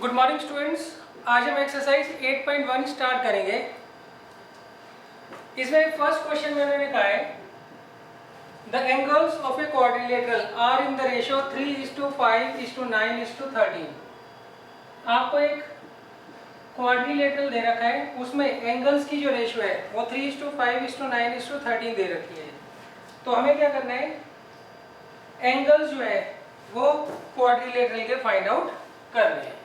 Good morning students. आज हम exercise 8.1 start करेंगे। इसमें फर्स्ट क्वेश्चन में उन्होंने कहा है the angles of a quadrilateral are in the ratio 3:5:9:13। आपको एक क्वाड्रिलेटरल दे रखा है, उसमें एंगल्स की जो रेशियो है वो 3:5:9:13 दे रखी है। तो हमें क्या करना है, एंगल्स जो है वो क्वाड्रिलेटरल के फाइंड आउट करने हैं।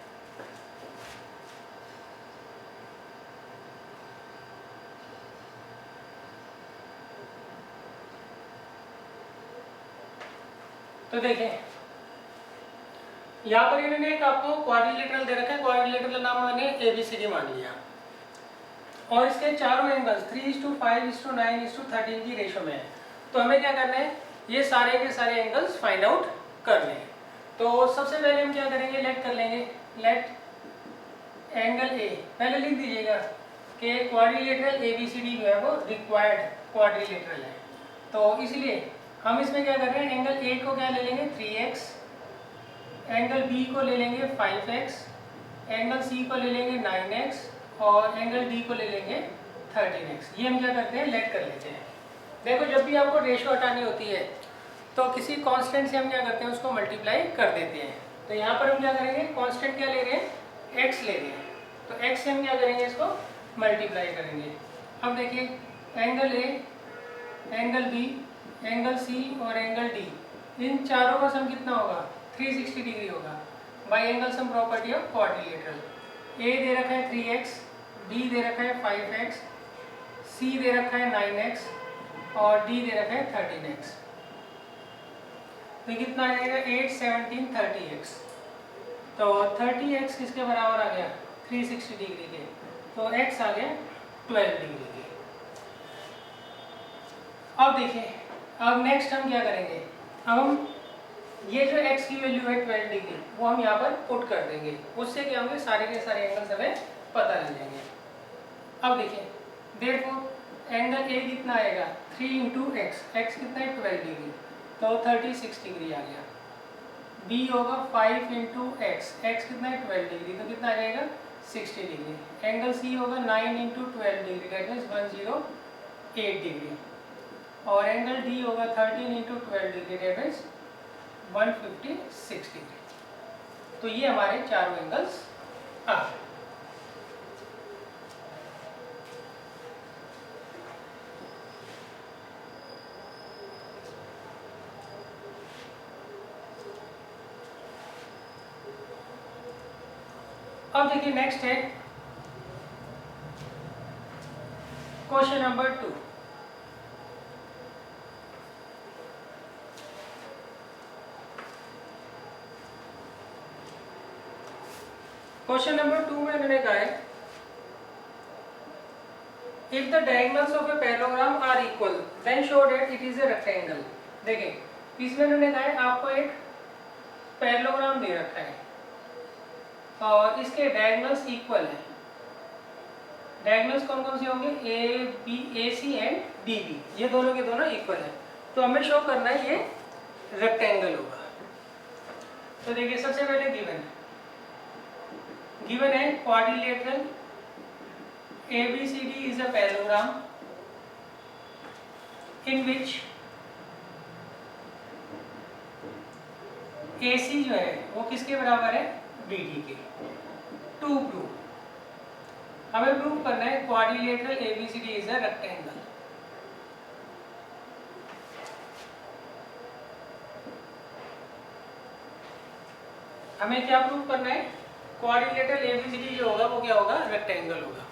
तो देखें, यहाँ पर इन्होंने एक आपको क्वाड्रिलेटरल दे रखा है। क्वाड्रिलेटरल का नाम मैंने ABCD मान लिया और इसके चारों एंगल्स 3:5:9:13 की रेशो में है। तो हमें क्या करना है, ये सारे के सारे एंगल्स फाइंड आउट करने हैं। तो सबसे पहले हम क्या करेंगे, लेट कर लेंगे। लेट एंगल A, पहले लिख दीजिएगा कि क्वाड्रिलेटरल ABCD जो है वो रिक्वायर्ड क्वाड्रिलेटरल है। तो इसलिए हम इसमें क्या कर रहे हैं, एंगल A को क्या ले लेंगे 3x, एंगल B को ले लेंगे 5x, एंगल C को ले लेंगे 9x और एंगल D को ले लेंगे 13x। ये हम क्या करते हैं, लेट कर लेते हैं। देखो, जब भी आपको रेशो हटानी होती है तो किसी कांस्टेंट से हम क्या करते हैं, उसको मल्टीप्लाई कर देते हैं। तो यहाँ पर हम क्या करेंगे, कांस्टेंट क्या ले रहे हैं, x ले रहे हैं। तो x से हम क्या करेंगे, इसको मल्टीप्लाई करेंगे। अब देखिए, angle A, angle B, angle C और एंगल D, इन चारों का सम कितना होगा, 360 डिग्री होगा bye angle sum property of quadrilateral. A दे रखा है 3x, B दे रखा है 5x, C दे रखा है 9x और D दे रखा है 13x। तो कितना आ जाएगा, 8, 17, 30x। तो 30x किसके बराबर आ गया, 360 डिग्री के। तो x आ गया 12 डिग्री के। अब देखिए, अब नेक्स्ट हम क्या करेंगे, अब हम ये जो x की वैल्यू है 12 डिग्री वो हम यहाँ पर पुट कर देंगे। उससे क्या होंगे, सारे के सारे एंगल्स हमें पता लग जाएंगे। अब देखिए, therefore एंगल A कितना आएगा, 3 × x, x कितना है 12 डिग्री, तो 36 डिग्री आ गया। B होगा 5 × x, x कितना है 12 डिग्री, तो कितना आ जाएगा 60 डिग्री। एंगल C होगा 9 × 12 डिग्री, दैट मीन्स 108 डिग्री। और एंगल D होगा 13 × 12 डिग्री, दैट मीन्स 156 डिग्री। तो ये हमारे चारों एंगल्स आ गए। अब देखिए, नेक्स्ट है क्वेश्चन नंबर 2। क्वेश्चन नंबर 2 में उन्होंने कहा है if the diagonals of a parallelogram are equal then show that it is a rectangle. देखिए, इसमें उन्होंने कहा है आपको एक पैरेललोग्राम दे रखा है और इसके डायगोनल्स इक्वल है। डायगोनल्स कौन कौन से होंगे, AC एंड DB, ये दोनों के दोनों इक्वल है। तो हमें शो करना है ये रेक्टेंगल होगा। तो देखिए, सबसे पहले गिवन है quadrilateral ABCD is a parallelogram in which AC जो है वो किसके बराबर है, BD के। टू प्रूव, हमें प्रूव करना है quadrilateral ABCD is a rectangle। हमें क्या प्रूव करना है, क्वाड्रिलेटरल ABCD जो होगा वो क्या होगा, रेक्टेंगल होगा।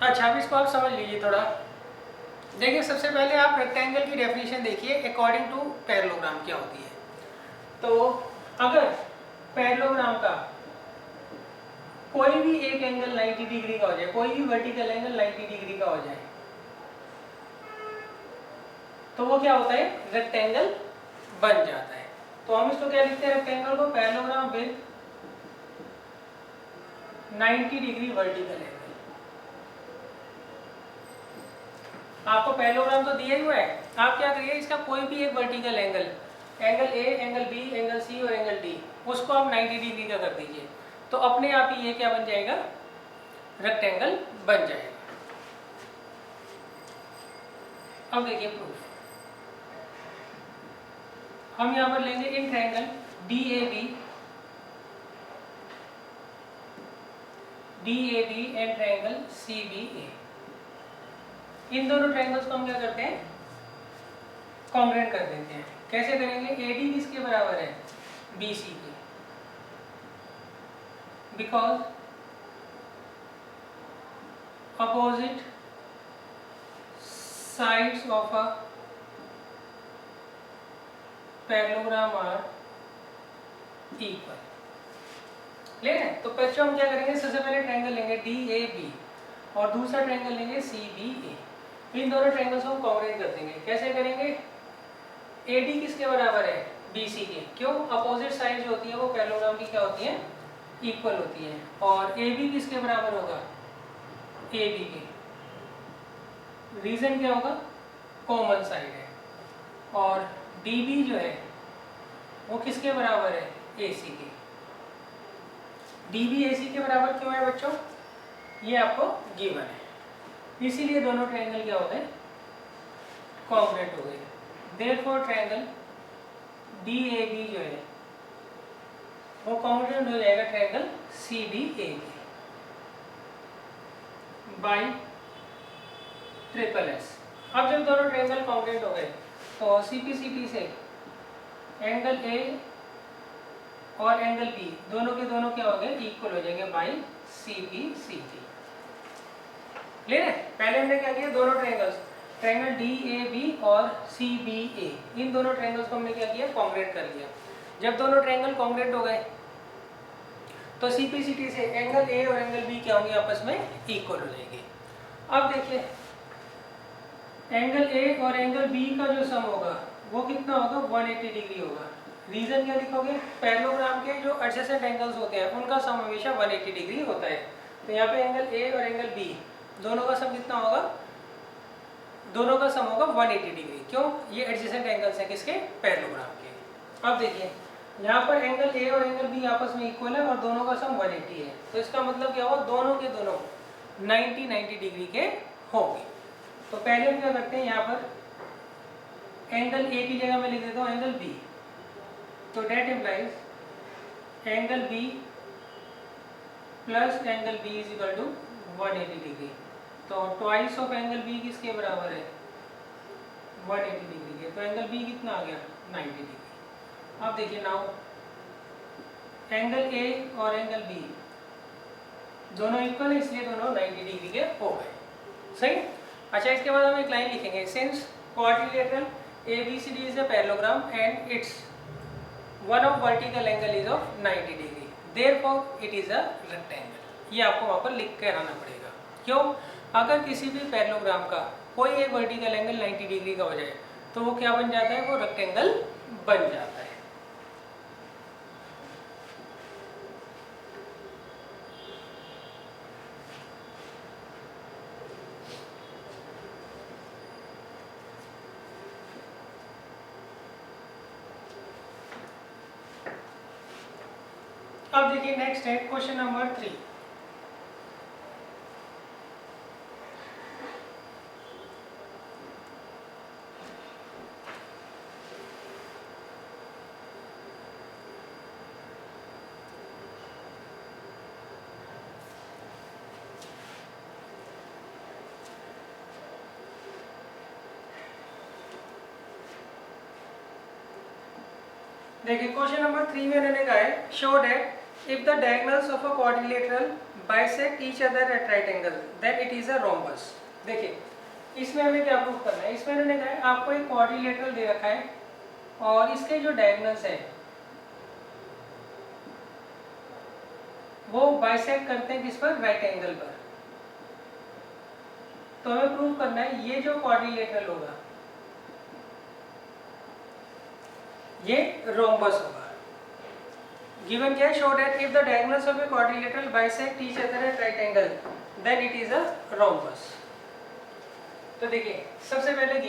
अच्छा, अब इसको आप समझ लीजिए थोड़ा। देखिए, सबसे पहले आप रेक्टेंगल की डेफिनेशन देखिए अकॉर्डिंग टू पैरेललोग्राम क्या होती है। तो अगर पैरेललोग्राम का कोई भी एक एंगल 90 डिग्री का हो जाए, कोई भी वर्टिकल एंगल 90 डिग्री का हो जाए, तो वो क्या होता है, रेक्टेंगल बन जाता है। तो हम इसको क्या लिखते हैं, रेक्टेंगल को parallelogram with 90 degree vertical angle. आपको पैरेललोग्राम तो दिया ही हुआ है, आप क्या करिए, इसका कोई भी एक vertical angle, angle A, angle B, angle C और एंगल D, उसको आप 90 डिग्री का कर दीजिए। तो अपने आप ही ये क्या बन जाएगा, रेक्टेंगल बन जाएगा। अब देखिए प्रूफ, हम यहाँ पर लेंगे in triangle DAB and triangle CBA। इन दोनों ट्रायंगल्स को हम क्या करते हैं, कॉन्ग्रुएंट कर देते हैं। कैसे करेंगे, AD किसके बराबर है, BC के, because opposite sides of a parallelogram are equal. ले रहे हैं, तो बच्चों हम क्या करेंगे, सबसे पहले ट्रायंगल लेंगे DAB और दूसरा ट्रायंगल लेंगे CBA। इन दोनों ट्रायंगल्स को हम कॉन्ग्रुएंट कर देंगे। कैसे करेंगे, AD किसके बराबर है, BC के, क्यों, अपोजिट साइड जो होती है वो पैरेललोग्राम की क्या होती है, इक्वल होती है। और AB किसके बराबर होगा, AB के, रीजन क्या होगा, कॉमन साइड है। और DB जो है वो किसके बराबर है, AC के। DB AC के बराबर क्यों है बच्चों, ये आपको गिवन है, इसीलिए दोनों ट्रायंगल क्या हो गए, कॉन्ग्रुएंट हो गए। देयरफॉर ट्रायंगल DAB जो है वो कॉन्ग्रुएंट हो जाएगा ट्रायंगल CBA के बाई ट्रिपल S। अब जब दोनों ट्रायंगल कॉन्ग्रुएंट हो गए तो CPCT से एंगल A और एंगल B दोनों के दोनों क्या हो गए, इक्वल हो जाएंगे बाई CPCT। क्लियर है। पहले हमने क्या किया, दोनों ट्रायंगल्स, ट्रायंगल DAB और CBA, इन दोनों ट्रायंगल्स को हमने क्या किया, कॉन्ग्रुएंट कर लिया। जब दोनों ट्रायंगल कॉन्ग्रुएंट हो गए तो CPCT से एंगल A और एंगल B क्या होंगे, आपस में इक्वल हो जाएंगे। अब देखिए एंगल A और एंगल B का जो सम होगा वो कितना होगा, 180 डिग्री होगा। रीजन क्या लिखोगे, पैरेललोग्राम के जो एडजेसेंट एंगल्स होते हैं उनका सम हमेशा 180 डिग्री होता है। तो यहाँ पे एंगल A और एंगल B दोनों का सम कितना होगा, दोनों का सम होगा 180 डिग्री। क्यों, ये एडजेसेंट एंगल्स हैं किसके, पैरेललोग्राम के। अब देखिए यहाँ पर एंगल A और एंगल B आपस में इक्वल है और दोनों का सम 180 है, तो इसका मतलब क्या हुआ, दोनों के दोनों 90 डिग्री के होंगे। तो पहले हम क्या करते हैं, यहाँ पर एंगल A की जगह मैं लिख देता हूँ एंगल B, तो that implies angle B plus angle B is equal to 180 degree. तो ट्वाइस ऑफ एंगल B किसके बराबर है, 180 डिग्री के। तो एंगल B कितना आ गया, 90 डिग्री। अब देखिए नाउ एंगल A और एंगल B दोनों इक्वल है, इसलिए दोनों 90 डिग्री के हो गए। सही। अच्छा, इसके बाद हम एक लाइन लिखेंगे, since quadrilateral ABCD is a parallelogram and it's one of vertical angle is of 90 degree, therefore it is a rectangle. ये आपको वहाँ पर लिख कर आना पड़ेगा। क्यों, अगर किसी भी पैरेललोग्राम का कोई एक वर्टिकल एंगल 90 डिग्री का हो जाए तो वो क्या बन जाता है, वो रेक्टेंगल बन जाता है। अब देखिए नेक्स्ट है क्वेश्चन नंबर 3। देखिए क्वेश्चन नंबर 3 में इन्होंने कहा है, show that if the diagonals of a quadrilateral bisect each other at right angle then it is a rhombus। देखिए इसमें हमें क्या प्रूफ करना है, इसमें इन्होंने कहा है आपको एक क्वाड्रिलेटरल दे रखा है और इसके जो डायगोनल्स हैं वो बाइसेक्ट करते हैं किस पर, राइट एंगल पर। तो हमें प्रूव करना है ये जो क्वाड्रिलेटरल होगा ये रोम्बस होगा। गिवन क्या है, show that if the diagonals of a quadrilateral bisect each other at right angle then it is a rhombus. तो देखिए सबसे पहले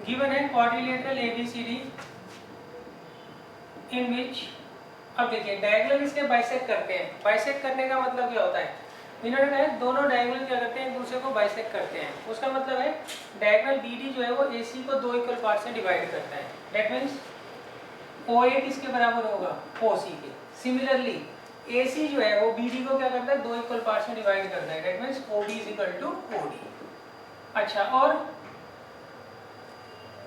गिवन है क्वाड्रिलेटरल ABCD इन विच, अब देखिए डायगोनल इसके बाइसेक्ट करते हैं। बाइसेक्ट करने का मतलब क्या होता है, इन्होंने कहा है दोनों डायगोनल क्या करते हैं, एक दूसरे को बाइसेक्ट करते हैं। उसका मतलब है डायगोनल बीडी जो है वो एसी को दो इक्वल पार्ट से डिवाइड करता है। दैट मीन्स OA किसके बराबर होगा, OC के। सिमिलरली AC जो है वो BD को क्या करता है, दो इक्वल पार्ट में डिवाइड करता है। That means OB is equal to OD। अच्छा, और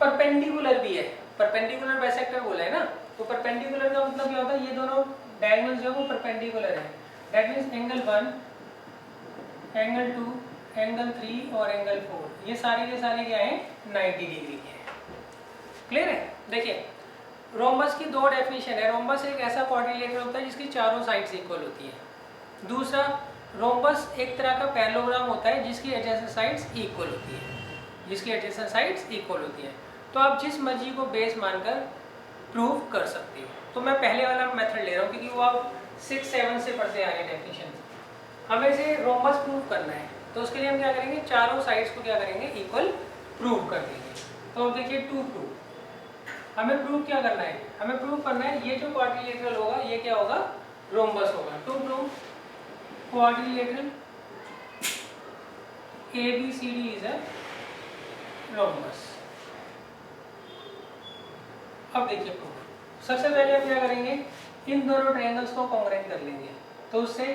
परपेंडिकुलर भी है, परपेंडिकुलर बाइसेक्टर बोला है ना, तो परपेंडिकुलर का मतलब क्या होता है, ये दोनों डायगोनल जो है वो परपेंडिकुलर है। That means angle 1, angle 2, angle 3 और एंगल 4 ये सारे के सारे क्या है, 90 डिग्री के हैं। क्लियर है। देखिए रोम्बस की दो डेफिनेशन है। रोम्बस एक ऐसा क्वाड्रिलेटरल होता है जिसकी चारों साइड्स इक्वल होती है। दूसरा, रोम्बस एक तरह का पैरेललोग्राम होता है जिसकी एडजेसेंट साइड्स इक्वल होती है, जिसकी एडजेसेंट साइड्स इक्वल होती है। तो आप जिस मर्जी को बेस मानकर प्रूव कर सकते हो। तो मैं पहले वाला मेथड ले रहा हूँ क्योंकि वो आप 6-7 से पढ़ते आ रहे हैं डेफिनेशन। हमें इसे रोम्बस प्रूव करना है, तो उसके लिए हम क्या करेंगे, चारों साइड्स को क्या करेंगे, इक्वल प्रूव कर देंगे। तो अब देखिए टू प्रूव, हमें प्रूव क्या करना है, हमें प्रूव करना है ये जो क्वाड्रिलेटरल होगा ये क्या होगा, रोम्बस होगा। To prove quadrilateral ABCD is a rhombus. अब देखिए प्रूफ, सबसे पहले हम क्या करेंगे, इन दोनों ट्रायंगल्स को कॉन्ग्रुएंट कर लेंगे, तो उससे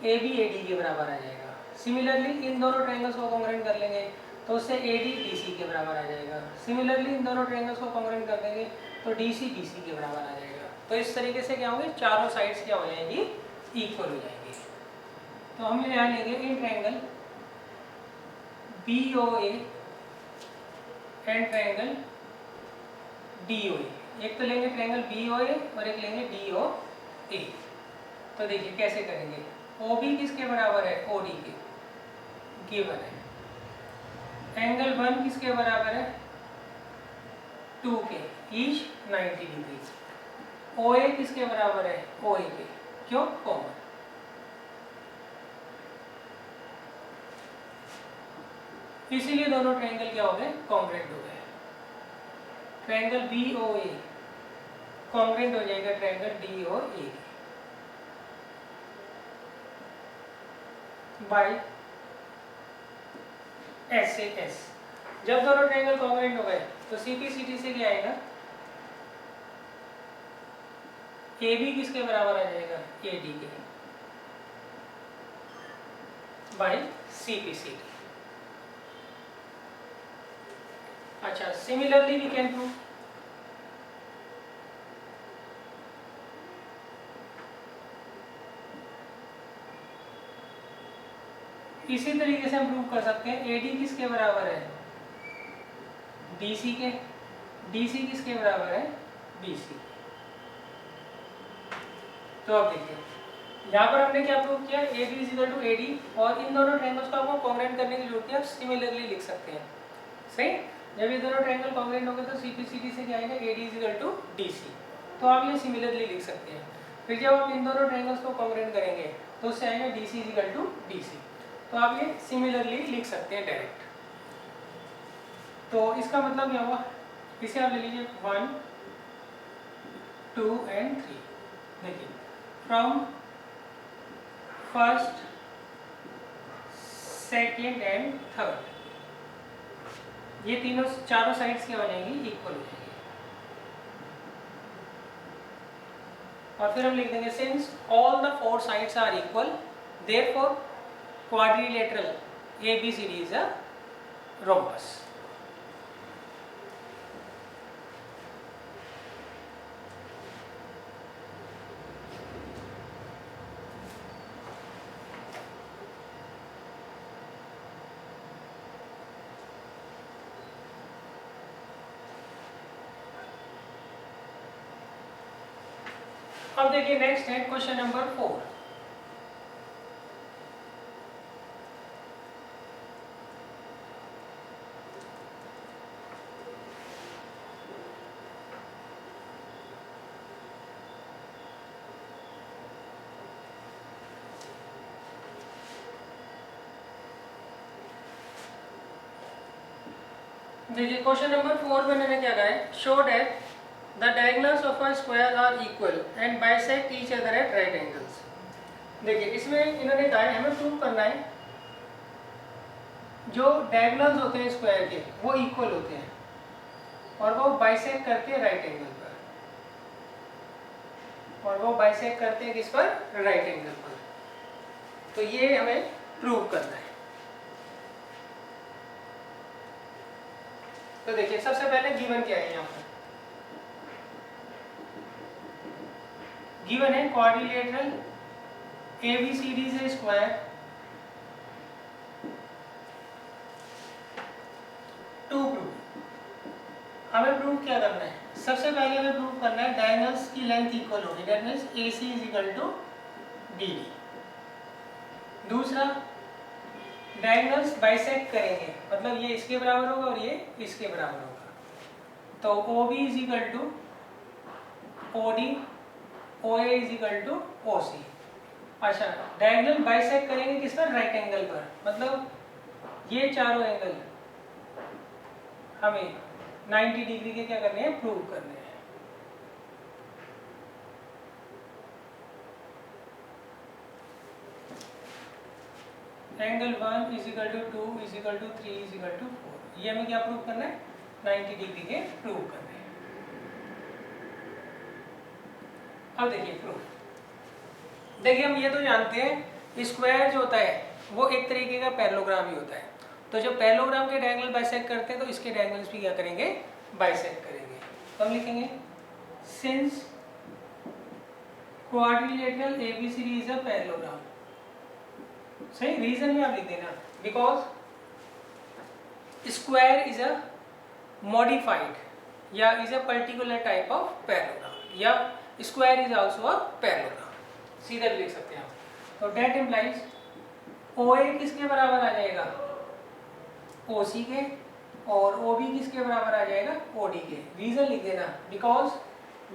AB AD के बराबर आ जाएगा। सिमिलरली इन दोनों ट्रायंगल्स को कॉन्ग्रुएंट कर लेंगे तो उससे AD DC के बराबर आ जाएगा। सिमिलरली इन दोनों ट्रायंगल्स को कॉन्ग्रुएंट कर देंगे तो DC BC के बराबर आ जाएगा। तो इस तरीके से क्या होंगे, चारों साइड्स क्या हो जाएंगी, इक्वल हो जाएंगी। तो हम यहाँ लेंगे in triangle BOA and triangle DOA। एक तो लेंगे ट्रायंगल BOA और एक लेंगे DOA। तो देखिए कैसे करेंगे, OB किसके बराबर है, OD के, गिवन है। एंगल 1 किसके बराबर है, 2 के, ईच 90 डिग्री। OA किसके बराबर है, OA के, क्यों, कॉमन। इसीलिए दोनों ट्रायंगल क्या हो गए, कॉन्ग्रुएंट हो गए। ट्रायंगल BOA कॉन्ग्रुएंट हो जाएगा ट्रायंगल DOA बाय S से S। जब दोनों ट्रायंगल कॉन्ग्रुएंट हो गए तो CPCD से क्या आएगा, AB किसके बराबर आ जाएगा, AD के, बाय CPCD। अच्छा, सिमिलरली वी कैन प्रूव, इसी तरीके से हम प्रूव कर सकते हैं AD किसके बराबर है, DC के, DC किसके बराबर है, BC। तो अब देखिए यहाँ पर हमने क्या प्रूव किया, AB is equal to AD, और इन दोनों ट्रायंगल्स को आपको कॉन्ग्रुएंट करने की जरूरत है, आप सिमिलरली लिख सकते हैं। सही, जब ये दोनों ट्रायंगल कॉन्ग्रुएंट होंगे तो CPCD से क्या आएगा, AD is equal to DC। तो आप ये सिमिलरली लिख सकते हैं। फिर जब आप इन दोनों ट्रायंगल्स को कॉन्ग्रुएंट करेंगे तो उससे आएगा DC is equal to DC। तो आप ये सिमिलरली लिख सकते हैं डायरेक्ट। तो इसका मतलब क्या हुआ, इसे आप ले लीजिए 1, 2 and 3। देखिए from first, second and third, ये तीनों चारों साइड्स क्या हो जाएंगी, इक्वल हो जाएंगी। और फिर हम लिख देंगे since all the 4 sides are equal therefore quadrilateral ABCD is a rhombus. अब देखिए नेक्स्ट है क्वेश्चन नंबर 4। देखिए क्वेश्चन नंबर 4 में मैंने क्या कहा है, show that the diagonals of a square are equal and bisect each other at right angles. देखिए इसमें इन्होंने कहा है हमें प्रूव करना है जो डायगोनल्स होते हैं स्क्वायर के वो इक्वल होते हैं और वो बाइसेक्ट करते हैं राइट एंगल पर, और वो बाइसेक्ट करते हैं किस पर? राइट एंगल पर। तो ये हमें प्रूव करना है। तो देखिए सबसे पहले गिवन क्या है यहाँ पर? गिवन है क्वाड्रिलेटरल ABCD से स्क्वायर टू प्रूव। हमें प्रूव क्या करना है? सबसे पहले हमें प्रूव करना है डायगोनल्स की लेंथ इक्वल होगी, that means AC is equal to BD। दूसरा डायगोनल्स बाइसेक्ट करेंगे, मतलब ये इसके बराबर होगा और ये इसके बराबर होगा, तो OB is equal to OD, OA is equal to OC। अच्छा, डायगोनल बाइसेक्ट करेंगे किस पर? राइट एंगल पर, मतलब ये चारों एंगल हमें 90 डिग्री के क्या करने हैं? प्रूव करने हैं। Angle 1 is equal to 2 is equal to 3 is equal to 4, ये हमें क्या प्रूव करना है? 90 डिग्री के प्रूव करने हैं। अब देखिए प्रूफ। देखिए हम ये तो जानते हैं स्क्वायर जो होता है वो एक तरीके का पैरेललोग्राम ही होता है, तो जब पैरेललोग्राम के डायगोनल बाइसेक्ट करते हैं तो इसके डायगोनल्स भी क्या करेंगे? बाइसेक्ट करेंगे। तो हम लिखेंगे since quadrilateral ABCD is a parallelogram. सही, रीजन में आप लिख देना because square is a modified या is a particular type of parallelogram, या square is also a parallelogram, सीधा भी लिख सकते हैं आप। तो डेट इम्प्लाइज OA किसके बराबर आ जाएगा? OC के, और OB किसके बराबर आ जाएगा? OD के। रीजन लिख देना because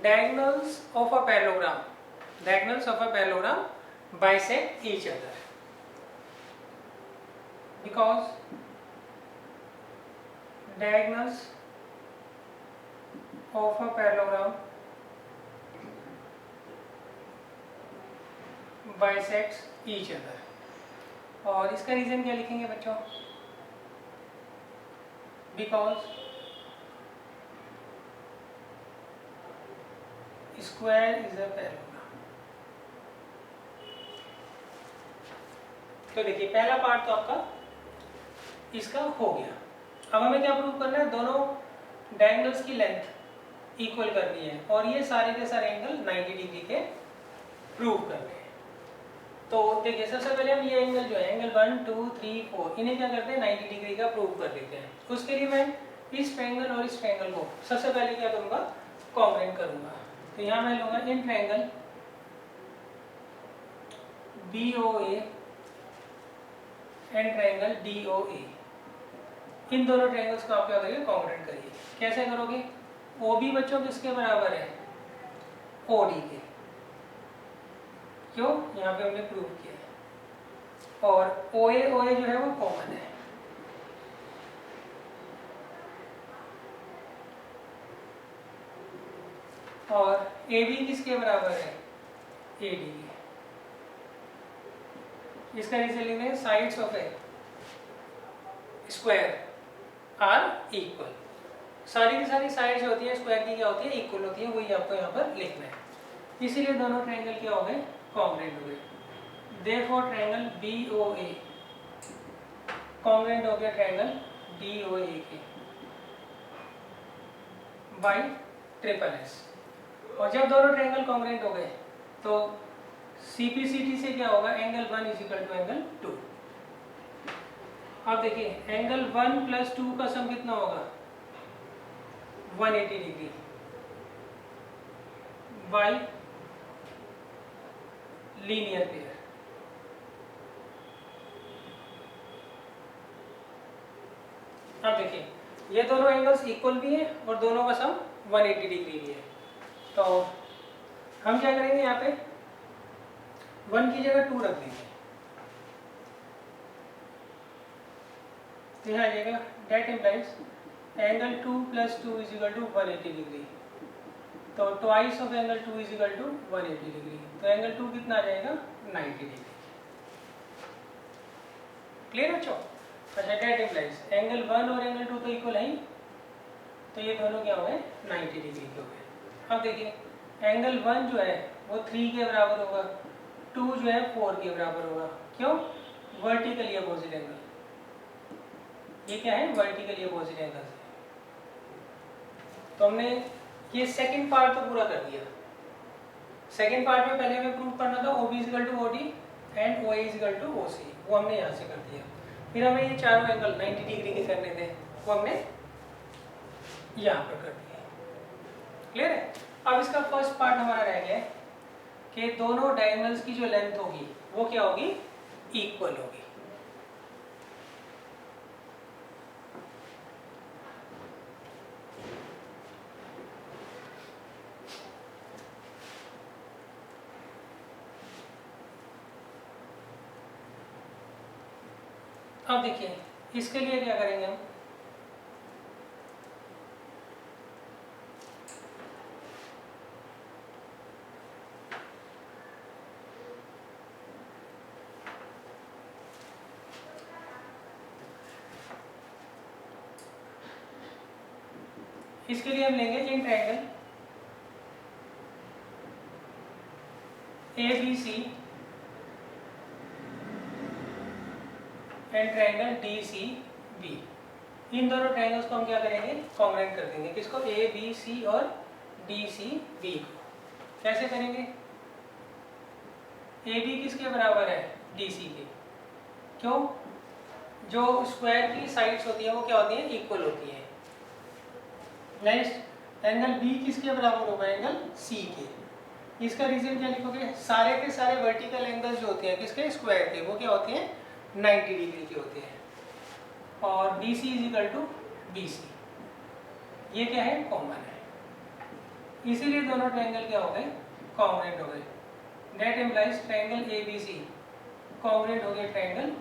diagonals of a parallelogram bisect each other, because diagonals of a parallelogram bisects each other। और इसका रीजन क्या लिखेंगे बच्चों? because square is a parallelogram। तो देखिए पहला पार्ट तो आपका इसका हो गया। अब हमें क्या प्रूव करना है? दोनों डायगोनल्स की लेंथ इक्वल करनी है और ये सारे के सारे एंगल 90 डिग्री के प्रूव करने हैं। तो देखिए सबसे पहले हम ये एंगल जो है एंगल 1 2 3 4 इन्हें क्या करते हैं? 90 डिग्री का प्रूव कर देते हैं। उसके लिए मैं इस ट्रायंगल और इस ट्रायंगल को सबसे पहले क्या करूँगा? कॉन्ग्रुएंट करूँगा। तो यहाँ मैं लूँगा in triangle BOA and triangle DOA, इन दोनों ट्रायंगल्स को आप क्या करिए? कॉन्ग्रुएंट करिए। कैसे करोगे? OB बच्चों किसके बराबर है? OD के। क्यों? यहाँ पे हमने प्रूव किया है। और OA जो है वो कॉमन है, और AB किसके बराबर है? AD के। इसका रीजन लिखेंगे sides of a square are equal. सारी की सारी साइड्स होती है स्क्वायर की क्या होती है? इक्वल होती है, वही आपको यहाँ पर लिखना है। इसीलिए दोनों ट्रायंगल क्या हो गए? कॉन्ग्रुएंट हो गए। देयरफॉर ट्रायंगल BOA कॉन्ग्रुएंट हो गया ट्रायंगल DOA के बाई ट्रिपल S। और जब दोनों ट्रायंगल कॉन्ग्रुएंट हो गए तो CPCT से क्या होगा? Angle 1 is equal to angle 2। अब देखिए एंगल 1 प्लस 2 का सम कितना होगा? 180 डिग्री बाई लीनियर पेयर। अब देखिए ये दोनों एंगल्स इक्वल भी है और दोनों का सम 180 डिग्री भी है। तो हम क्या करेंगे? यहाँ पे 1 की जगह 2 रख देंगे। तो यहाँ आ जाएगा that implies angle 2 plus 2 is equal to 180 degree तो twice of angle 2 is equal to 180 degree. तो एंगल 2 कितना आ जाएगा 90 डिग्री। क्लियर बच्चों? अच्छा डेट इम्प्लाइज एंगल 1 और एंगल 2 तो इक्वल है ही, तो ये दोनों क्या हो गए 90 डिग्री के हो गए। अब देखिए एंगल 1 जो है वो 3 के बराबर होगा, 2 जो है 4 के बराबर होगा। क्यों? वर्टिकली अपोजिट एंगल, ये क्या है वर्टिकली अपोजिट एंगल है। तो हमने ये सेकंड पार्ट तो पूरा कर दिया। सेकंड पार्ट में पहले हमें प्रूव करना था OB equal to OD and OA equal to OC, वो हमने यहाँ से कर दिया। फिर हमें ये चारों एंगल 90 डिग्री के करने थे, वो हमने यहाँ पर कर दिया। क्लियर है? अब इसका फर्स्ट पार्ट हमारा रह गया कि दोनों डायगोनल्स की जो लेंथ होगी वो क्या होगी इक्वल होगी। अब देखिए इसके लिए क्या करेंगे हम, इसके लिए हम लेंगे in triangle ABC and triangle DCB। इन दोनों ट्रायंगल्स को हम क्या करेंगे कॉन्ग्रुएंट कर देंगे। किसको? ABC और DCB को। कैसे करेंगे? AB किसके बराबर है DC के। क्यों? जो स्क्वायर की साइड्स होती है वो क्या होती है इक्वल होती है। नेक्स्ट एंगल B किसके बराबर होगा एंगल C के। इसका रीजन क्या लिखोगे? सारे के सारे वर्टिकल एंगल्स जो होते हैं किसके स्क्वायर के, वो क्या होते हैं 90 डिग्री के होते हैं। और BC is equal to BC, ये क्या है कॉमन है, इसीलिए दोनों ट्रायंगल क्या हो गए कॉन्ग्रुएंट हो गए। That implies triangle ABC congruent हो गए ट्रायंगल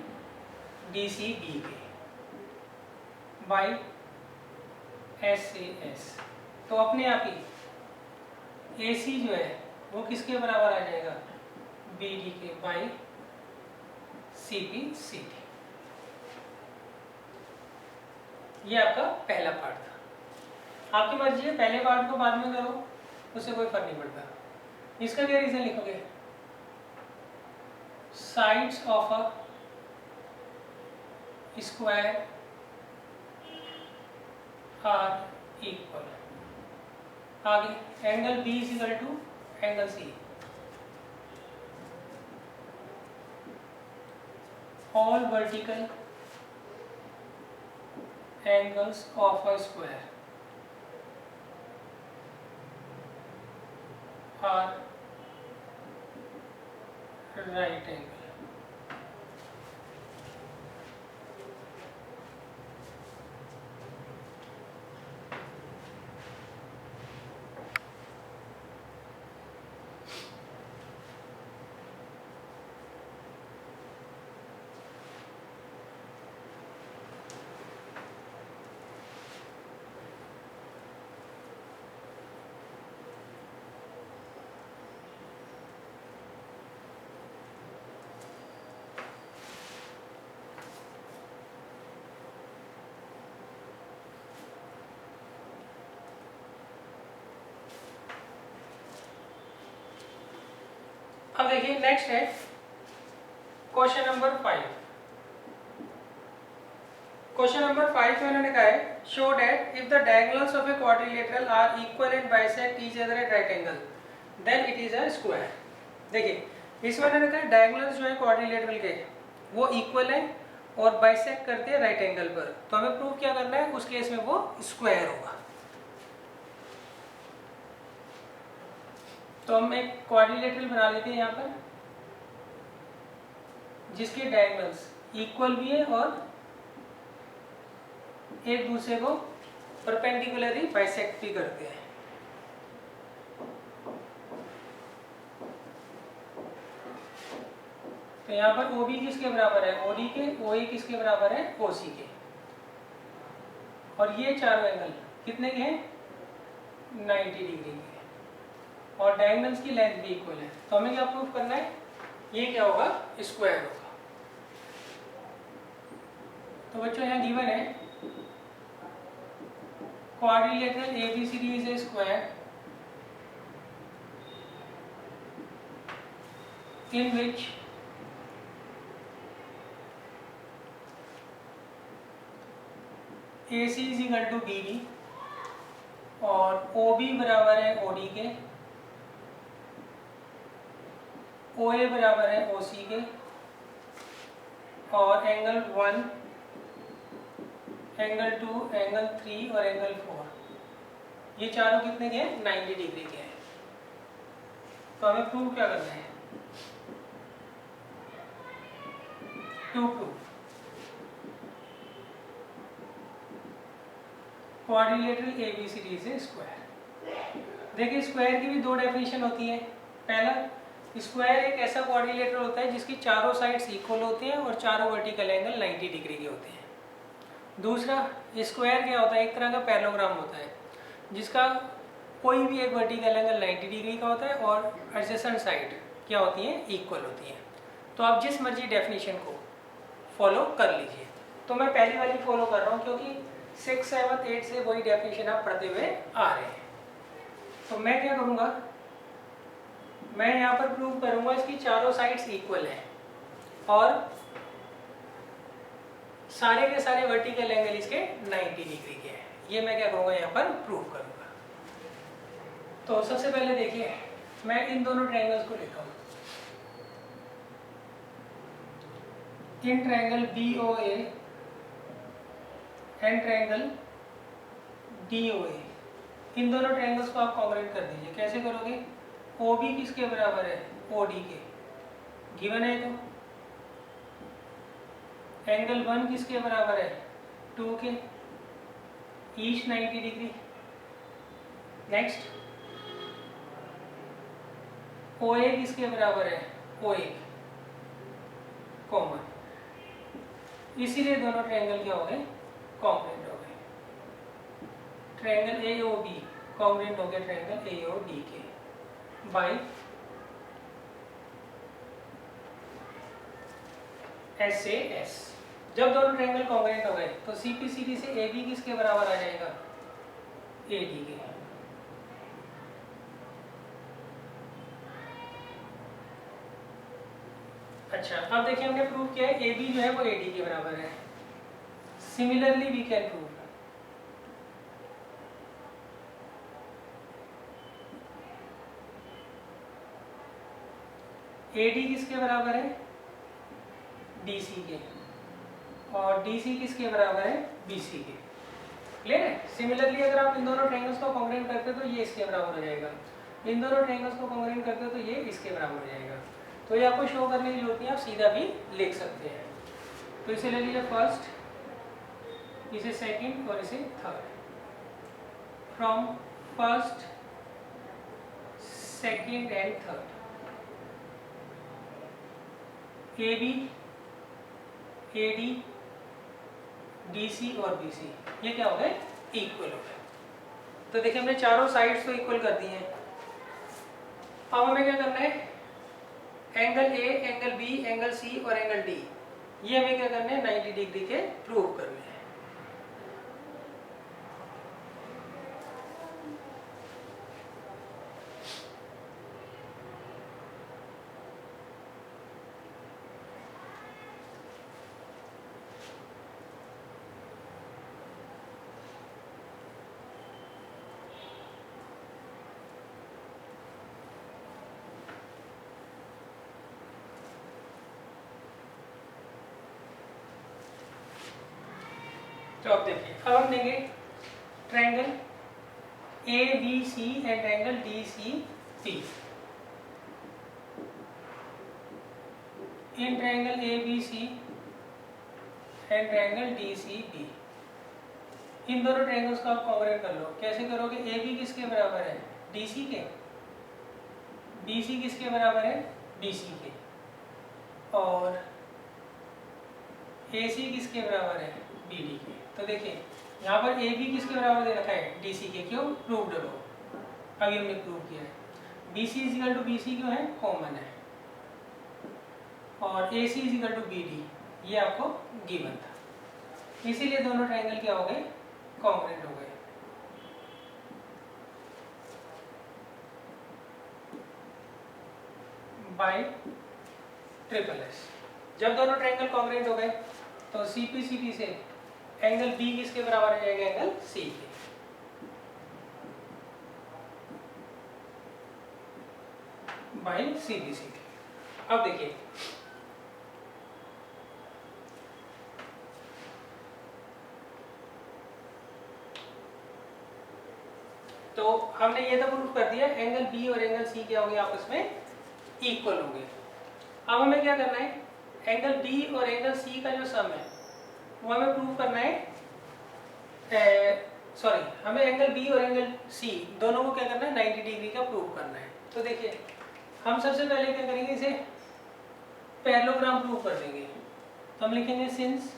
DCB के बाय SAS। तो अपने आप ही AC जो है वो किसके बराबर आ जाएगा BD के बाय CPCD। ये आपका पहला पार्ट था। आपकी मर्जी है पहले पार्ट को बाद में करो, उससे कोई फर्क नहीं पड़ता। इसका क्या रीजन लिखोगे? Sides of a square are equal. आगे angle B is equal to angle C। All vertical angles of a square are right angle। अब देखिए नेक्स्ट है क्वेश्चन नंबर 5। क्वेश्चन नंबर 5 में उन्होंने कहा है show that if the diagonals of a quadrilateral are equal and bisect each other at right angle then it is a square. देखिए इसमें उन्होंने कहा डायगोनल्स जो है क्वाड्रिलेटरल के वो इक्वल है और बाइसेक्ट करते हैं राइट एंगल पर, तो हमें प्रूव क्या करना है उस केस में वो स्क्वायर होगा। तो हम एक क्वाड्रिलेटरल बना लेते हैं यहाँ पर जिसके डायगोनल्स इक्वल भी है और एक दूसरे को परपेंडिकुलरली बाइसेक्ट भी करते हैं। तो यहाँ पर OB किसके बराबर है OD के, OA किसके बराबर है OC के। और ये चारों एंगल कितने के हैं 90 डिग्री के। और डायगोनल्स की लेंथ भी इक्वल है, तो हमें क्या प्रूफ करना है, ये क्या होगा, स्क्वायर होगा। तो बच्चों यहाँ गिवन है quadrilateral ABCD is a square in which AC is equal to BD और OB बराबर है OD के, OA बराबर है OC के, और एंगल 1, एंगल 2, एंगल 3 और एंगल 4 ये चारों कितने के हैं, 90 डिग्री के हैं। तो हमें प्रूव क्या करना है, to prove quadrilateral ABCD is a square. देखिए स्क्वायर की भी दो डेफिनेशन होती है। पहला, स्क्वायर एक ऐसा क्वाड्रिलेटरल होता है जिसकी चारों साइड्स इक्वल होती हैं और चारों वर्टिकल एंगल 90 डिग्री के होते हैं। दूसरा, स्क्वायर क्या होता है, एक तरह का पैरेललोग्राम होता है जिसका कोई भी एक वर्टिकल एंगल 90 डिग्री का होता है और एडजेसेंट साइड क्या होती हैं, इक्वल होती हैं। तो आप जिस मर्जी डेफिनेशन को फॉलो कर लीजिए। तो मैं पहली वाली फॉलो कर रहा हूँ क्योंकि 6, 7, 8 से वही डेफिनेशन आप पढ़ते हुए आ रहे हैं। तो मैं क्या करूँगा, मैं यहाँ पर प्रूव करूँगा इसकी चारों साइड्स इक्वल हैं और सारे के सारे वर्टिकल एंगल इसके 90 डिग्री के हैं। ये मैं क्या करूँगा, यहाँ पर प्रूव करूँगा। तो सबसे पहले देखिए, मैं इन दोनों ट्रायंगल्स को लिखता हूँ। In triangle BOA and triangle DOA, इन दोनों ट्रायंगल्स को आप कॉन्ग्रुएंट कर दीजिए। कैसे करोगे, OB किसके बराबर है, OD के, गिवन है। तो एंगल 1 किसके बराबर है, 2 के, ईस्ट 90 डिग्री। नेक्स्ट, OA किसके बराबर है, OA कॉमन, इसीलिए दोनों ट्रायंगल क्या हो गए, कॉन्ग्रुएंट हो गए। ट्रायंगल AOB कॉन्ग्रुएंट हो गया ट्रायंगल AOD के बाय SAS। जब दोनों ट्रायंगल कॉन्ग्रुएंट हो गए तो CPCD से AB किसके बराबर आ जाएगा, AD के। अच्छा, अब देखिए हमने प्रूव किया है AB जो है वो AD के बराबर है। Similarly we can prove AD किसके बराबर है, DC के, और DC किसके बराबर है, BC के। क्लियर है। सिमिलरली अगर आप इन दोनों ट्रायंगल्स को कॉन्ग्रुएंट करते हो तो ये इसके बराबर हो जाएगा, इन दोनों ट्रायंगल्स को कॉन्ग्रुएंट करते हो तो ये इसके बराबर हो जाएगा। तो ये आपको शो करने की जरूरत नहीं, आप सीधा भी लिख सकते हैं। तो इसे ले लीजिए फर्स्ट, इसे सेकंड और इसे third. From first, second and third, AB, AD, DC और BC ये क्या हो गए, इक्वल हो गए। तो देखिए हमने चारों साइड्स को इक्वल कर दी हैं। अब हमें क्या करना है, angle A, angle B, angle C और एंगल D ये हमें क्या करने हैं, 90 डिग्री के प्रूव करने हैं। तो अब देखिए, अब हम देंगे triangle ABC and triangle DCB। In triangle ABC and triangle DCB, इन दोनों ट्रायंगल्स को आप कॉन्ग्रुएंट कर लो। कैसे करोगे, AB किसके बराबर है, DC के, BC किसके बराबर है, BC के, और AC किसके बराबर है, BD के। तो देखिए यहाँ पर AB किसके बराबर दे रखा है, DC के, क्यों, प्रूव्ड लो, अभी हमने प्रूव किया है। B C is equal to B C क्यों है, कॉमन है, और A C is equal to B D ये आपको गिवन था, इसीलिए दोनों ट्रायंगल क्या हो गए, कॉन्ग्रुएंट हो गए। बाय ट्रिपल एस, जब दोनों ट्रायंगल कॉन्ग्रुएंट हो गए तो CPCD से एंगल बी किसके बराबर आ जाएगा, एंगल सी के। By CPCD। अब देखिए तो हमने ये तो प्रूफ कर दिया एंगल बी और एंगल सी क्या हो गए, आपस में इक्वल हो गए। अब हमें क्या करना है, एंगल बी और एंगल सी का जो सम है वो हमें प्रूव करना है, सॉरी हमें एंगल बी और एंगल सी दोनों को क्या करना है, 90 डिग्री का प्रूव करना है। तो देखिए हम सबसे पहले क्या करेंगे, इसे पैरेललोग्राम प्रूव कर देंगे। तो हम लिखेंगे सिंस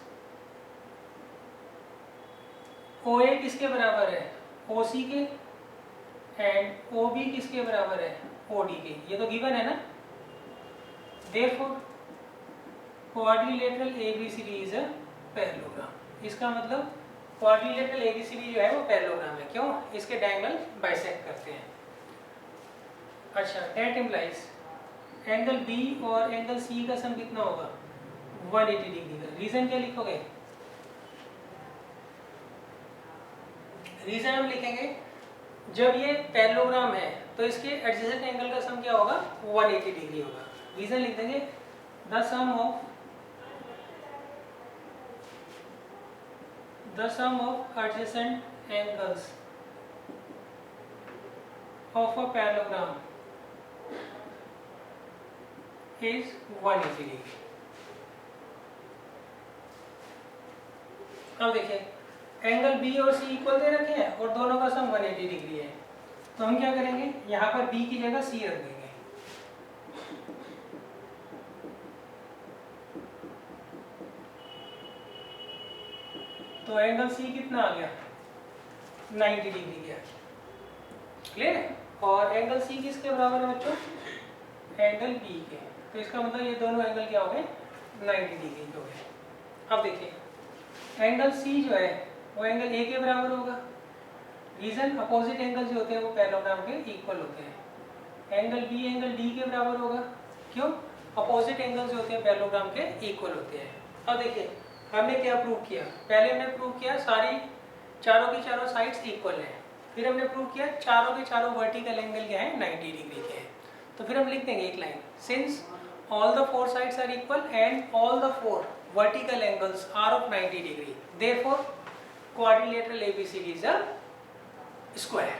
OA किसके बराबर है, OC के, एंड OB किसके बराबर है, OD के, ये तो गिवन है ना। Therefore quadrilateral ABCD is a parallelogram. इसका मतलब क्वाड्रिलेटरल ABCD जो है वो पैरेललोग्राम है, क्यों, इसके डायगोनल बाइसेक्ट करते हैं। अच्छा, दैट इम्प्लाइज एंगल बी और एंगल सी का सम कितना होगा, 180 डिग्री का। रीजन क्या लिखोगे, रीजन हम लिखेंगे जब ये पैरेललोग्राम है तो इसके एडजेसेंट एंगल का सम क्या होगा, 180 डिग्री होगा। रीजन लिख देंगे the sum of adjacent angles of a parallelogram is 180 degree. अब देखिए एंगल बी और सी इक्वल दे रखे हैं और दोनों का सम 180 डिग्री है, तो हम क्या करेंगे, यहाँ पर बी की जगह सी रख देंगे। तो एंगल सी कितना आ गया, 90 डिग्री गया, क्लियर है। और एंगल सी किसके बराबर है बच्चों, एंगल बी के। तो इसका मतलब ये दोनों एंगल क्या हो गए, 90 डिग्री के हो गए। अब देखिए एंगल सी जो है वो एंगल ए के बराबर होगा। रीजन अपोजिट एंगल जो होते हैं वो पैरेललोग्राम के इक्वल होते हैं। एंगल बी एंगल डी के बराबर होगा, क्यों, अपोजिट एंगल जो होते हैं पैरेललोग्राम के इक्वल होते हैं। अब देखिए हमने क्या प्रूव किया, पहले हमने प्रूव किया सारी चारों की चारों साइड्स इक्वल हैं, फिर हमने प्रूव किया चारों के चारों वर्टिकल एंगल क्या है, 90 डिग्री के हैं। तो फिर हम लिख देंगे एक line, since all the four sides are equal and all the four vertical angles are of 90 degree, therefore quadrilateral ABCD is a square.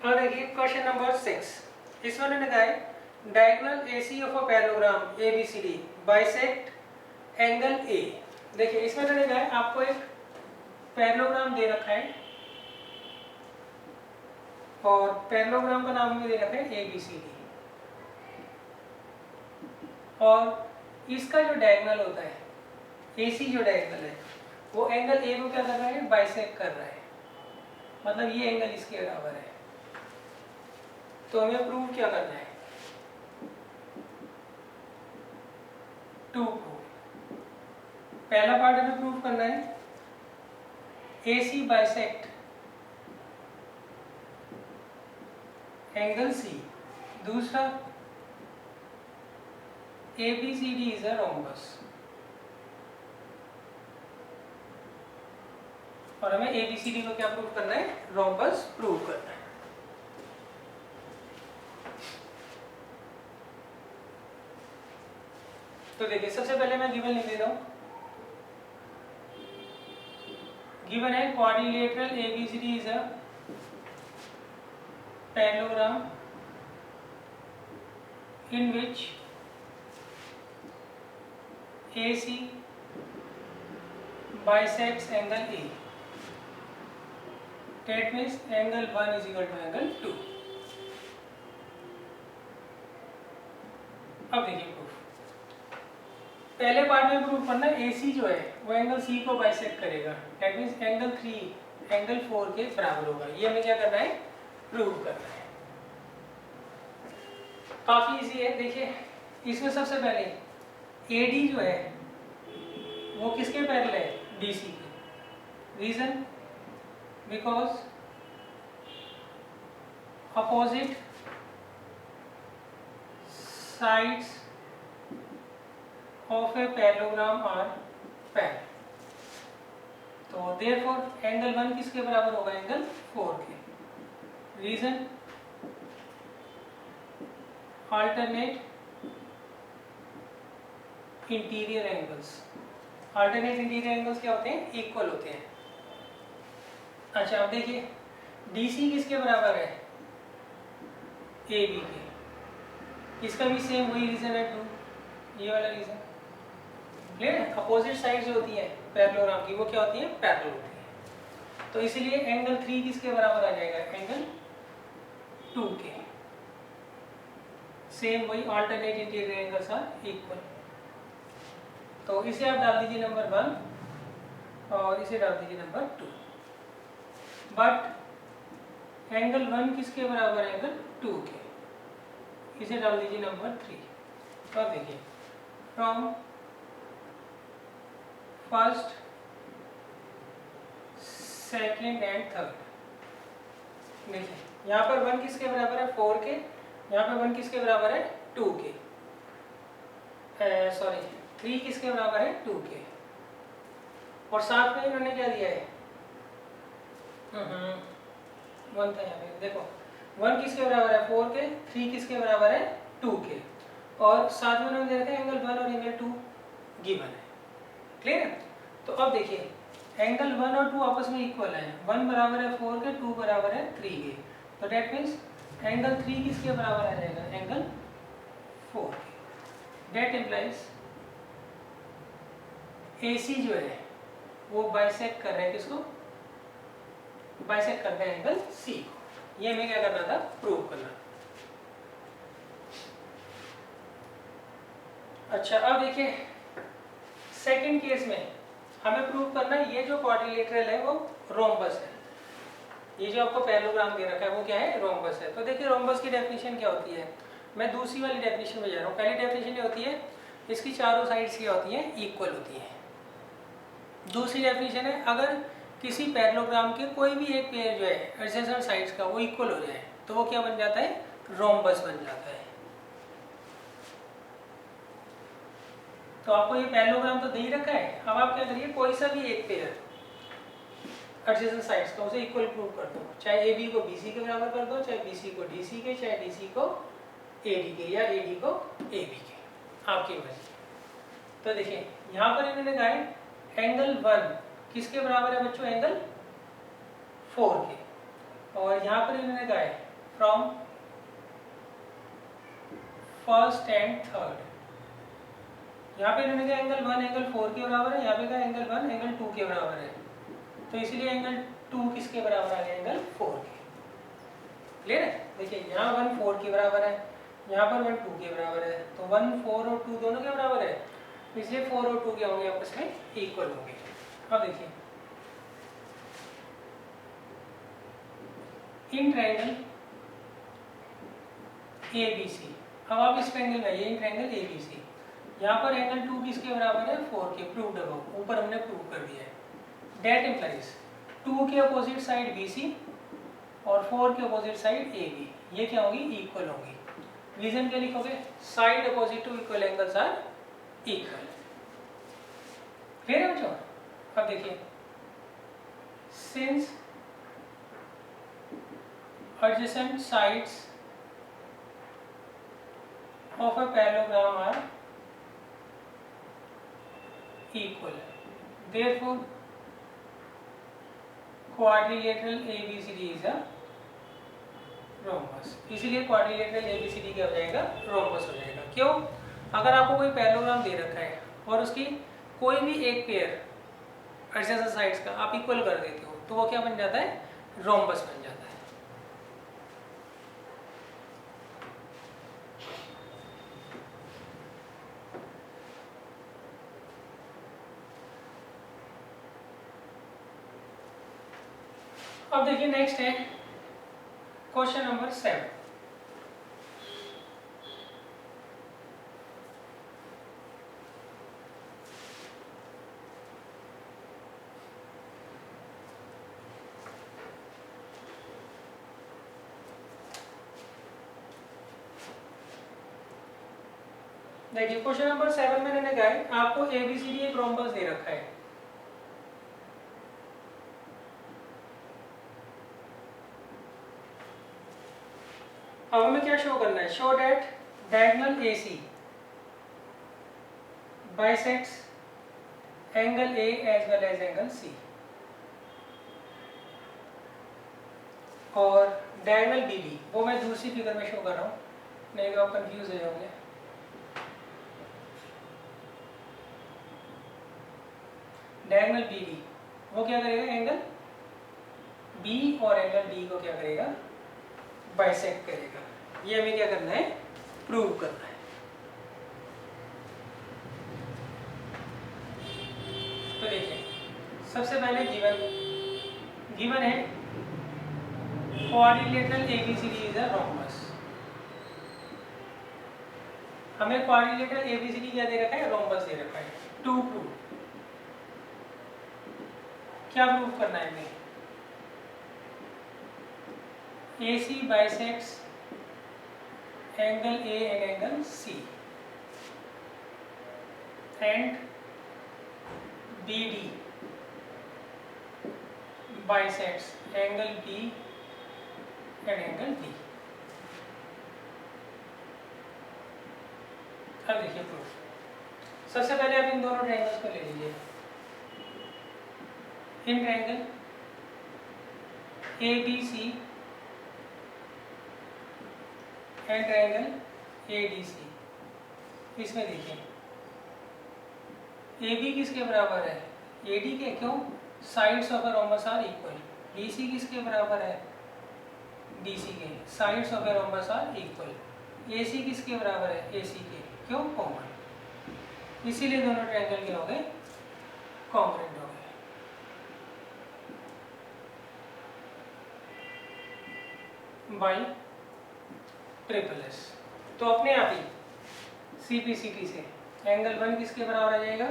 अब देखिए क्वेश्चन नंबर 6, इसमें उन्होंने कहा है diagonal AC of a parallelogram ABCD bisect angle A। देखिए इसमें उन्होंने कहा है आपको एक पैरेललोग्राम दे रखा है और पैरेललोग्राम का नाम भी दे रखा है ABCD, और इसका जो डायगोनल होता है AC जो डायगोनल है वो एंगल A को क्या कर रहा है, बाइसेक्ट कर रहा है, मतलब ये एंगल इसके बराबर है। तो हमें प्रूव क्या करना है, टू प्रूव। पहला पार्ट हमें प्रूव करना है AC बाइसेक्ट एंगल C, दूसरा ABCD इज अ रोम्बस, और हमें ABCD को क्या प्रूव करना है, रोम्बस प्रूव करना है। तो देखिए सबसे पहले मैं गिवन लिख देता हूँ। गिवन है quadrilateral ABCD is a parallelogram in which AC bisects angle A. That means angle 1 is equal to angle 2. अब देखिए प्रूफ। पहले पार्ट में प्रूफ करना AC जो है वो एंगल C को बाइसेक्ट करेगा। That means एंगल 3 एंगल 4 के बराबर होगा। ये हमें क्या करना है? प्रूव करना है। काफी इजी है। देखिए इसमें सबसे पहले AD जो है वो किसके पैरेलल है? BC के। Reason because opposite sides of a parallelogram are parallel. तो देयरफॉर एंगल 1 किसके बराबर होगा? एंगल 4 के। Reason alternate interior angles. Alternate interior angles क्या होते हैं? इक्वल होते हैं। अच्छा अब देखिए DC किसके बराबर है? AB के। इसका भी सेम वही रीजन है 2, ये वाला रीजन क्लियर है। अपोजिट साइड जो होती है पैरेललोग्राम की वो क्या होती है? पैरेलल होती है। तो इसीलिए एंगल 3 किसके बराबर आ जाएगा? एंगल 2 के। सेम वही alternate interior angles are equal. तो इसे आप डाल दीजिए नंबर 1 और इसे डाल दीजिए नंबर 2। बट एंगल 1 किसके बराबर है? एंगल 2 के। इसे डाल दीजिए नंबर 3। तो अब देखिए from first second and third. देखिए यहाँ पर 1 किसके बराबर है? 4 के। यहाँ पर 1 किसके बराबर है? 2 के। सॉरी 3 किसके बराबर है? 2 के। और साथ में इन्होंने क्या दिया है? 1 था यहाँ पे। देखो 1 किसके बराबर है? 4 के। 3 किसके बराबर है? 2 के। और साथ में उन्होंने देखा एंगल 1 और एंगल 2 गिवन है। क्लियर है? तो अब देखिए एंगल 1 और 2 आपस में इक्वल है। 1 बराबर है 4 के, 2 बराबर है 3 के। तो डेट मीन्स एंगल 3 किसके बराबर आ जाएगा? एंगल 4 के। डेट इम्प्लाइज AC जो है वो बाइसेक्ट कर रहे हैं किसको? बाइसेक्ट करते हैं एंगल C को। ये हमें क्या करना था? प्रूव करना। अच्छा अब देखिए सेकंड केस में हमें प्रूव करना है ये जो क्वाड्रिलेटरल है वो रोम्बस है। ये जो आपको पैरेललोग्राम दे रखा है वो क्या है? रोम्बस है। तो देखिए रोम्बस की डेफिनेशन क्या होती है? मैं दूसरी वाली डेफिनेशन में जा रहा हूँ। पहली डेफिनेशन ये होती है इसकी चारों साइड्स क्या होती हैं? इक्वल होती हैं। दूसरी डेफिनेशन है अगर किसी पैरेललोग्राम के कोई भी एक पेयर जो है एडजेसेंट साइड्स का वो इक्वल हो जाए तो वो क्या बन जाता है? रोम्बस बन जाता है। तो आपको ये पैरेललोग्राम तो दे ही रखा है। अब आप क्या करिए कोई सा भी एक पेयर एडजेसेंट साइड्स का उसे इक्वल प्रूव कर दो। चाहे AB को BC के बराबर कर दो, चाहे BC को DC के, चाहे DC को AD के, या AD को AB के, आपकी मर्जी। तो देखिए यहाँ पर इन्होंने कहा है एंगल 1 किसके बराबर है बच्चों? एंगल 4 के। और यहाँ पर इन्होंने कहा है फ्रॉम फर्स्ट एंड थर्ड। यहाँ पे इन्होंने कहा एंगल 1 एंगल 4 के बराबर है, यहाँ पे कहा एंगल 1 एंगल 2 के बराबर है। तो इसलिए एंगल 2 किसके बराबर आ गया? एंगल 4 के। क्लियर है? देखिए यहाँ 1 4 के बराबर है, यहाँ पर 1 2 के बराबर है। तो 1 4 और 2 दोनों के बराबर है, इसलिए 4 और 2 क्या होंगे? आपस में इक्वल होंगे। अब देखिए इन ट्रायंगल ABC। अब आप इस ट्रायंगल में आइए, इन ट्रायंगल ABC। यहाँ पर एंगल 2 किसके बराबर है? 4 के। प्रूव्ड अबव, ऊपर हमने प्रूव कर दिया है। डेट इम्प्लाइज 2 के अपोजिट साइड BC और 4 के अपोजिट साइड AB, ये क्या होगी? इक्वल होंगी। रीजन क्या लिखोगे? Side opposite to equal angles are equal. Clear है बच्चों? अब देखिए since adjacent sides of a parallelogram are equal. Therefore, quadrilateral ABCD is a rhombus. इसलिए quadrilateral ABCD क्या हो जाएगा? rhombus हो जाएगा. क्यों? अगर आपको कोई पैरेललोग्राम दे रखा है और उसकी कोई भी एक पेयर एडजेसेंट साइड्स का आप इक्वल कर देते हो तो वो क्या बन जाता है? rhombus बन जाता है. अब देखिए नेक्स्ट है क्वेश्चन नंबर 7. देखिए क्वेश्चन नंबर 7 में मैंने कहा है आपको ABCD एक रोम्बस दे रखा है. अब हमें क्या शो करना है? Show that diagonal AC bisects angle A as well as angle C. और डायगोनल BD वो मैं दूसरी फिगर में शो कर रहा हूँ, नहीं तो आप कंफ्यूज हो जाओगे. डायगोनल BD वो क्या करेगा? एंगल B और एंगल D को क्या करेगा? बाइसेक्ट करेगा. ये हमें क्या करना है? प्रूव करना है. तो देखिए सबसे पहले गिवन है quadrilateral ABCD is a rhombus. हमें क्वाड्रिलेटरल ABCD क्या दे रखा है? रोम्बस दे रखा है. टू प्रूव क्या प्रूव करना है हमें? AC bisects angle A and angle C and BD bisects angle B and angle D. अब देखिए प्रूफ. सबसे पहले आप इन दोनों ट्रायंगल्स को ले लीजिए. In triangle ABC and triangle ADC. इसमें देखिए AB किसके बराबर है? AD के. क्यों? Sides of a rhombus are equal. BC किसके बराबर है? DC के. Sides of a rhombus are equal. AC किसके बराबर है? AC के. क्यों? कॉमन. इसीलिए दोनों ट्रायंगल के हो गए? कॉन्ग्रुएंट हो गए. By triple S. तो अपने आप ही CPCT से एंगल 1 किसके बराबर आ जाएगा?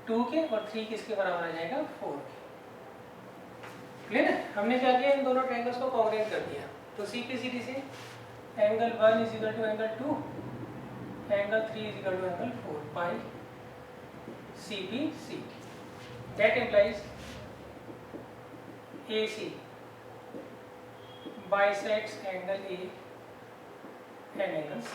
2 के. और 3 किसके बराबर आ जाएगा? 4 के. क्लियर है? हमने क्या किया? इन दोनों ट्रायंगल्स को कॉन्ग्रुएंट कर दिया. तो CPCT से angle 1 is equal to angle 2, angle 3 is equal to angle 4 by CPCT. That implies AC bisects angle A and angle C.